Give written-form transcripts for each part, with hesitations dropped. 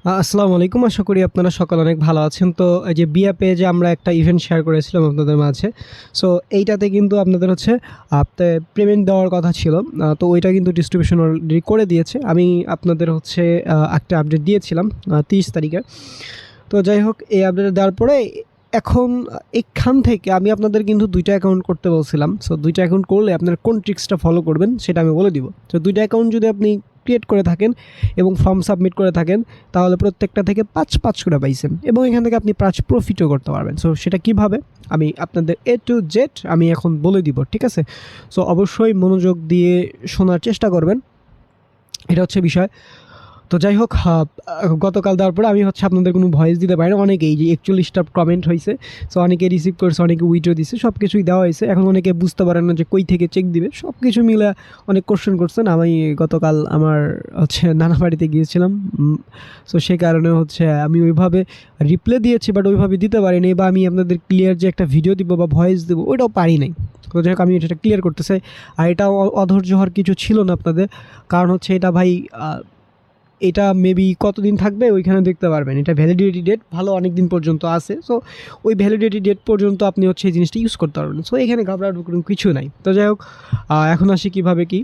আসসালামু আলাইকুম। আশা করি আপনারা সকলে অনেক ভালো আছেন। তো এই যে বিয়া পেজে আমরা একটা ইভেন্ট শেয়ার করেছিলাম আপনাদের মাঝে। সো এইটাতে কিন্তু আপনাদের হচ্ছে পেমেন্ট দেওয়ার কথা ছিল। তো ওইটা কিন্তু ডিস্ট্রিবিউশন অলরেডি করে দিয়েছে। আমি আপনাদের হচ্ছে একটা আপডেট দিয়েছিলাম 30 তারিখে। তো যাই হোক, এই আপডেট দেওয়ার পরে এখন এখান থেকে আমি আপনাদের কিন্তু 2টা অ্যাকাউন্ট করতে বলছিলাম। সো 2টা অ্যাকাউন্ট করলে আপনারা কোন ট্রিক্সটা ফলো করবেন সেটা আমি বলে দিব। তো 2টা অ্যাকাউন্ট যদি আপনি ক্রিয়েট করে থাকেন এবং ফর্ম সাবমিট করে থাকেন, তাহলে প্রত্যেকটা থেকে 5 করে পাইছেন এবং এখান থেকে আপনি 5 প্রফিটও করতে পারবেন। সো সেটা কীভাবে আমি আপনাদের A to Z আমি এখন বলে দিব, ঠিক আছে? সো অবশ্যই মনোযোগ দিয়ে শোনার চেষ্টা করবেন, এটা হচ্ছে বিষয়। তো যাই হোক, গতকাল দেওয়ার পরে আমি হচ্ছে আপনাদের কোনো ভয়েস দিতে পারি না। অনেকেই যে 41টা কমেন্ট হয়েছে, সো অনেকে রিসিভ করছে, অনেকে উইড্রো দিছে, সব কিছুই দেওয়া হয়েছে। এখন অনেকে বুঝতে পারেন না যে কই থেকে চেক দিবে, সব কিছু মিলে অনেক কোশ্চেন করছেন। আমি গতকাল আমার হচ্ছে নানা বাড়িতে গিয়েছিলাম, সো সেই কারণে হচ্ছে আমি ওইভাবে রিপ্লাই দিয়েছি, বাট ওইভাবে দিতে পারিনি, বা আমি আপনাদের ক্লিয়ার যে একটা ভিডিও দিব বা ভয়েস দেবো ওইটাও পারি নাই। তো যাই হোক, আমি এটা ক্লিয়ার করতে চাই। আর এটা অধৈর্য হওয়ার কিছু ছিল না আপনাদের, কারণ হচ্ছে এটা ভাই এটা মেবি কতদিন থাকবে ওইখানে দেখতে পারবেন। এটা ভ্যালিডিটি ডেট ভালো অনেক দিন পর্যন্ত আছে। সো ওই ভ্যালিডিটি ডেট পর্যন্ত আপনি হচ্ছে এই জিনিসটা ইউজ করতে পারবেন। সো এখানে ঘাবড়ার কোনো কিছু নাই। তো যাই হোক, এখন আসি কীভাবে কি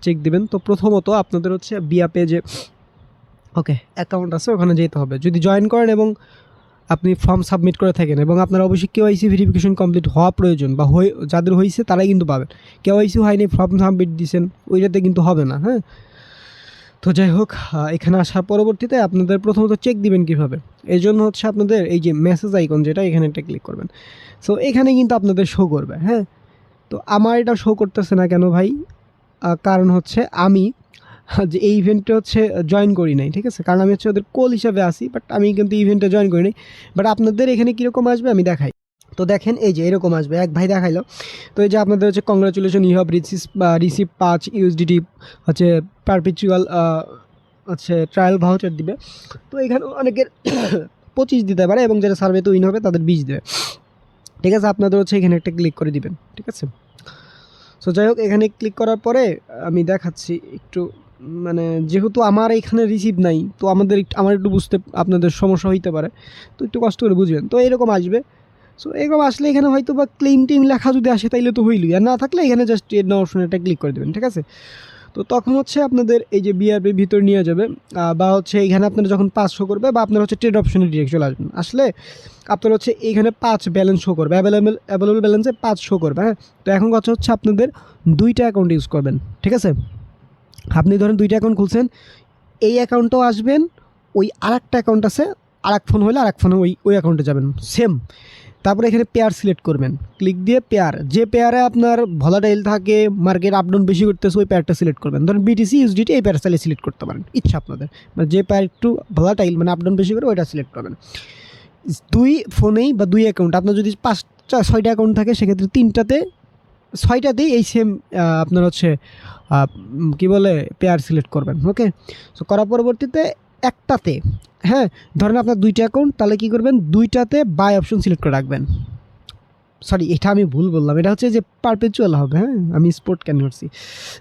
চেক দেবেন। তো প্রথমত আপনাদের হচ্ছে বিয়া পেজে অ্যাকাউন্ট আছে, ওখানে যেতে হবে। যদি জয়েন করেন এবং আপনি ফর্ম সাবমিট করে থাকেন এবং আপনার অবশ্যই কেওয়াইসি ভেরিফিকেশন কমপ্লিট হওয়া প্রয়োজন, বা যাদের হয়েছে তারাই কিন্তু পাবেন। কেওয়াইসি হয়নি, ফর্ম সাবমিট দিয়েছেন, ওইটাতে কিন্তু হবে না। হ্যাঁ, তো যাই হোক, এখানে আসার পরবর্তীতে আপনাদের প্রথমত চেক দিবেন কীভাবে। এই জন্য হচ্ছে আপনাদের এই যে মেসেজ আইকন যেটা, এখানে একটা ক্লিক করবেন। সো এখানে কিন্তু আপনাদের শো করবে। হ্যাঁ, তো আমার এটা শো করতেছে না কেন ভাই? কারণ হচ্ছে আমি যে এই ইভেন্টে হচ্ছে জয়েন করি নাই, ঠিক আছে? কারণ আমি হচ্ছে ওদের কোল হিসাবে আসি, বাট আমি কিন্তু ইভেন্টে জয়েন করি নাই। বাট আপনাদের এখানে কীরকম আসবে আমি দেখাই। তো দেখেন, এই যে এরকম আসবে, এক ভাই দেখাইলো। তো এই যে আপনাদের হচ্ছে congratulation, you have receive 5 USDT হচ্ছে পারপিচুয়াল হচ্ছে ট্রায়াল ভাউচার দিবে। তো এখানে অনেকের 25 দিতে পারে এবং যারা সার্ভেতে উইন হবে তাদের 20 দেবে, ঠিক আছে? আপনাদের হচ্ছে এখানে একটা ক্লিক করে দিবেন, ঠিক আছে? সো যাই হোক, এখানে ক্লিক করার পরে আমি দেখাচ্ছি একটু, মানে যেহেতু আমার এখানে রিসিভ নাই, তো আমার একটু বুঝতে আপনাদের সমস্যা হইতে পারে, তো একটু কষ্ট করে বুঝবেন। তো এরকম আসবে। সো এরকম আসলে এখানে হয়তো বা ক্লেম টিম লেখা যদি আসে তাইলে তো হইলই, আর না থাকলে এখানে জাস্ট ট্রেড নাও অপশনে একটা ক্লিক করে দেবেন, ঠিক আছে? তো তখন হচ্ছে আপনাদের এই যে বিআরপির ভিতর নিয়ে যাবে, বা হচ্ছে এইখানে আপনারা যখন 5 শো করবে, বা আপনারা হচ্ছে ট্রেড অপশনে ডিরেক্ট চলে আসবেন। আসলে আপনার হচ্ছে এইখানে 5 ব্যালেন্স শো করবে, অ্যাভেলেবল ব্যালেন্সে 5 শো করবে। হ্যাঁ, তো এখন কথা হচ্ছে আপনাদের 2টা অ্যাকাউন্ট ইউজ করবেন, ঠিক আছে? আপনি ধরেন 2টা অ্যাকাউন্ট খুলছেন, এই অ্যাকাউন্টটাও আসবেন, ওই আরেকটা অ্যাকাউন্ট আছে, আরেক ফোন হলে আরেক ফোনে ওই অ্যাকাউন্টে যাবেন সেম। তারপরে এখানে পেয়ার সিলেক্ট করবেন, ক্লিক দিয়ে পেয়ার, যে পেয়ারে আপনার ভলাটাইল থাকে, মার্কেট আপ ডাউন বেশি করতেছে, ওই পেয়ারটা সিলেক্ট করবেন। ধরেন বিটিসি ইউএসডিটি, এই পেয়ার চাইলে সিলেক্ট করতে পারেন, ইচ্ছা আপনাদের। মানে যে পেয়ার একটু ভলাটাইল, মানে আপ ডাউন বেশি করে, ওইটা সিলেক্ট করবেন। 2 ফোনেই বা 2 অ্যাকাউন্ট, আপনার যদি 5-6টা অ্যাকাউন্ট থাকে, সেক্ষেত্রে 6টাতেই এই সেম আপনার হচ্ছে কী বলে পেয়ার সিলেক্ট করবেন। ওকে, সো করার পরবর্তীতে একটাতে, হ্যাঁ, ধরেন আপনার 2টা অ্যাকাউন্ট, তাহলে কী করবেন, 2টাতে বাই অপশন সিলেক্ট করে রাখবেন। সরি, এটা আমি ভুল বললাম, এটা হচ্ছে যে পারপেচুয়াল হবে। হ্যাঁ, আমি স্পোর্ট কেন করছি।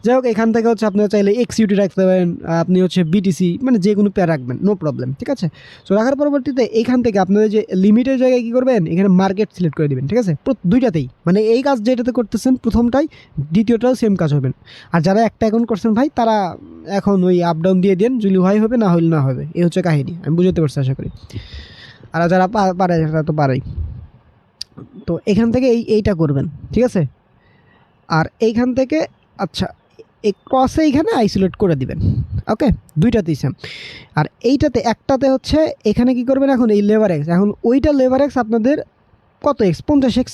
যাই হোক, এখান থেকে হচ্ছে আপনারা চাইলে এক্সইউটি রাখতে পারেন, আপনি হচ্ছে বিটিসি, মানে যে কোনো পেয়ার রাখবেন, নো প্রবলেম, ঠিক আছে? সো রাখার পরবর্তীতে এইখান থেকে আপনাদের যে লিমিটের জায়গায় কী করবেন, এখানে মার্কেট সিলেক্ট করে দেবেন, ঠিক আছে? 2টাতেই, মানে এই কাজ যেটাতে করতেছেন প্রথমটাই, দ্বিতীয়টাও সেম কাজ হবেন। আর যারা একটা অ্যাকাউন্ট করছেন ভাই, তারা এখন ওই আপ ডাউন দিয়ে দেন, যদি হয় হবে, না হইলে না হবে, এই হচ্ছে কাহিনী। আমি বুঝতে পারছি আশা করি। আর যারা পারে তারা তো পারেই। তো এখান থেকে এইটা করবেন, ঠিক আছে? আর এইখান থেকে আচ্ছা, এই ক্রসে এইখানে আইসোলেট করে দিবেন। ওকে, 2টাতেই সেম। আর এইটাতে একটাতে হচ্ছে এখানে কি করবেন, এখন এই লেভার এক্স, এখন ওইটা লেভার এক্স আপনাদের কত এক্স, 50x,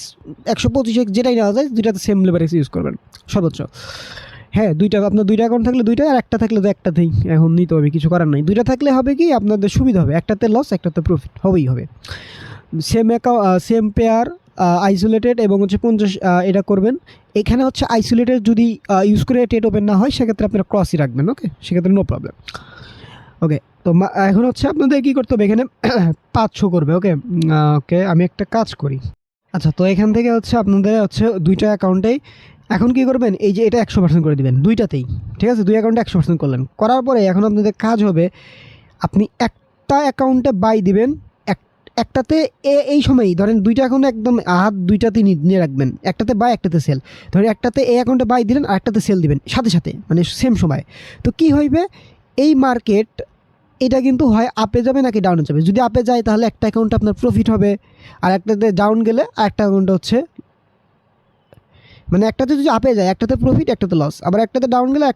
125x, যেটাই নেওয়া যায়, 2টাতে সেম লেভার এক্স ইউজ করবেন সর্বোচ্চ। হ্যাঁ, আপনার 2টা অ্যাকাউন্ট থাকলে 2টা, আর একটা থাকলে তো একটাতেই এখন নিতে হবে, কিছু করার নাই। 2টা থাকলে হবে কি, আপনাদের সুবিধা হবে, একটাতে লস, একটাতে প্রফিট হবেই হবে। সেম পেয়ার আইসোলেটেড এবং হচ্ছে 50 এটা করবেন। এখানে হচ্ছে আইসোলেটেড যদি ইউজ করে ট্রেড ওপেন না হয়, সেক্ষেত্রে আপনারা ক্রসই রাখবেন। ওকে, সেক্ষেত্রে নো প্রবলেম। ওকে, তো এখন হচ্ছে আপনাদের কী করতে হবে, এখানে 500 করবে। ওকে, আমি একটা কাজ করি। আচ্ছা, তো এখান থেকে হচ্ছে আপনাদের হচ্ছে 2টা অ্যাকাউন্টেই এখন কী করবেন, এই যে এটা 100% করে দেবেন 2টাতেই, ঠিক আছে? 2 অ্যাকাউন্টে 100% করলেন। করার পরে এখন আপনাদের কাজ হবে, আপনি একটা অ্যাকাউন্টে বাই দিবেন, একটাতে এই সময়ই ধরেন দুইটা অ্যাকাউন্টে একদম হাত দুইটাতে নিয়ে রাখবেন, একটাতে বাই একটাতে সেল। ধরেন একটাতে এই অ্যাকাউন্টে বাই দিলেন আর একটাতে সেল দিবেন সাথে সাথে, মানে সেম সময়। তো কি হইবে, এই মার্কেট এটা কিন্তু হয় আপে যাবে নাকি ডাউনে যাবে। যদি আপে যায় তাহলে একটা অ্যাকাউন্টে আপনার প্রফিট হবে, আর একটাতে ডাউন গেলে আর একটা অ্যাকাউন্টে হচ্ছে, মানে একটাতে যদি আপে যায় একটাতে প্রফিট একটাতে লস, আবার একটাতে ডাউন গেলে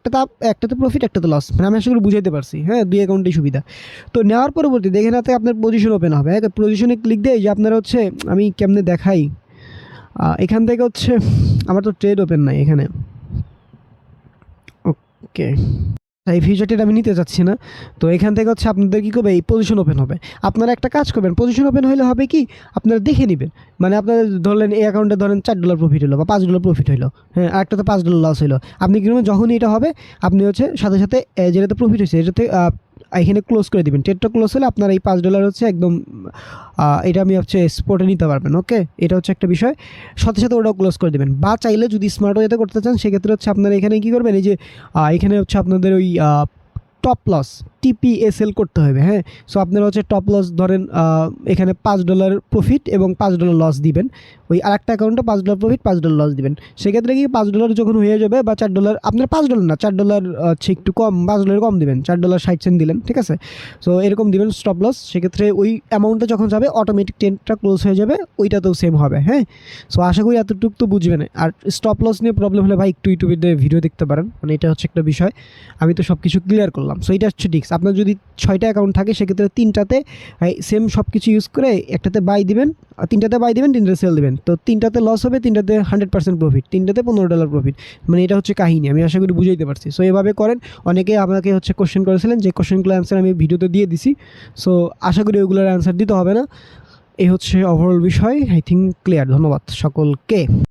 একটাতে প্রফিট একটাতে লস। মানে আমি আশা করি বুঝাইতে পারছি, হ্যাঁ, দুই অ্যাকাউন্টেই সুবিধা। তো নেওয়ার পরবর্তী দেখে নাতে আপনার পজিশন ওপেন হবে, হ্যাঁ, পজিশনে ক্লিক দিয়ে যে আপনার হচ্ছে, আমি কেমনে দেখাই, এখান থেকে হচ্ছে আমার তো ট্রেড ওপেন নাই এখানে, ওকে, এই ফিচারটা আমি নিতে চাচ্ছি না। তো এখান থেকে হচ্ছে আপনাদের কী করবে, এই পজিশন ওপেন হবে। আপনারা একটা কাজ করবেন, পজিশন ওপেন হলে হবে কি, আপনারা দেখে নেবেন, মানে আপনাদের ধরলেন এই অ্যাকাউন্টে ধরেন $4 প্রফিট হলো বা $5 প্রফিট হলো, হ্যাঁ, আরেকটাতে $5 লস হলো। আপনি কী করবেন, যখনই এটা হবে আপনি হচ্ছে সাথে সাথে যেটাতে প্রফিট হয়েছে এটাতে এখানে ক্লোজ করে দেবেন। ট্রেডটা ক্লোজ হলে আপনার এই $5 হচ্ছে একদম এটা আমি হচ্ছে স্পটে নিতে পারবেন। ওকে, এটা হচ্ছে একটা বিষয়, সাথে সাথে ওটাও ক্লোজ করে দেবেন। বা চাইলে যদি স্মার্ট ওয়েতে করতে চান সেক্ষেত্রে হচ্ছে আপনারা এখানে কী করবেন, এই যে এখানে হচ্ছে আপনাদের ওই টপ লস TPSL করতে হবে, হ্যাঁ। সো আপনারা হচ্ছে টপ লস ধরেন এখানে $5 প্রফিট এবং $5 লস দিবেন, ওই আরেকটা অ্যাকাউন্টে $5 প্রফিট $5 লস দিবেন। সেক্ষেত্রে কি $5 যখন হয়ে যাবে বা $4, আপনার $5 না $4 হচ্ছে একটু কম, $5 কম দিবেন, $4.60 দিলেন, ঠিক আছে। সো এরকম দিবেন স্টপ লস। সেক্ষেত্রে ওই অ্যামাউন্টটা যখন যাবে অটোমেটিক ট্রেডটা ক্লোজ হয়ে যাবে, ওইটাতেও সেম হবে, হ্যাঁ। সো আশা করি এতটুকু তো বুঝবেন। আর স্টপ লস নিয়ে প্রবলেম হলে ভাই একটু ইউটিউবে ভিডিও দেখতে পারেন, মানে এটা হচ্ছে একটা বিষয়, আমি তো সব কিছু ক্লিয়ার করলাম। সো এটা হচ্ছে ডিস্ক। আপনার যদি 6টা অ্যাকাউন্ট থাকে সেক্ষেত্রে 3টাতে সেম সব কিছু ইউজ করে একটাতে বাই দিবেন, 3টাতে বাই দিবেন, 3টাতে সেল দিবেন। তো 3টাতে লস হবে, 3টাতে 100% প্রফিট, 3টাতে $15 প্রফিট। মানে এটা হচ্ছে কাহিনী, আমি আশা করি বুঝাইতে পারছি। সো এভাবে করেন। অনেকে আমাকে হচ্ছে কোশ্চেন করেছিলেন, যে কোশ্চেনগুলোর অ্যান্সার আমি ভিডিওতে দিয়ে দিছি। সো আশা করি ওইগুলোর অ্যান্সার দিতে হবে না। এই হচ্ছে ওভারঅল বিষয়, আই থিঙ্ক ক্লিয়ার। ধন্যবাদ সকলকে।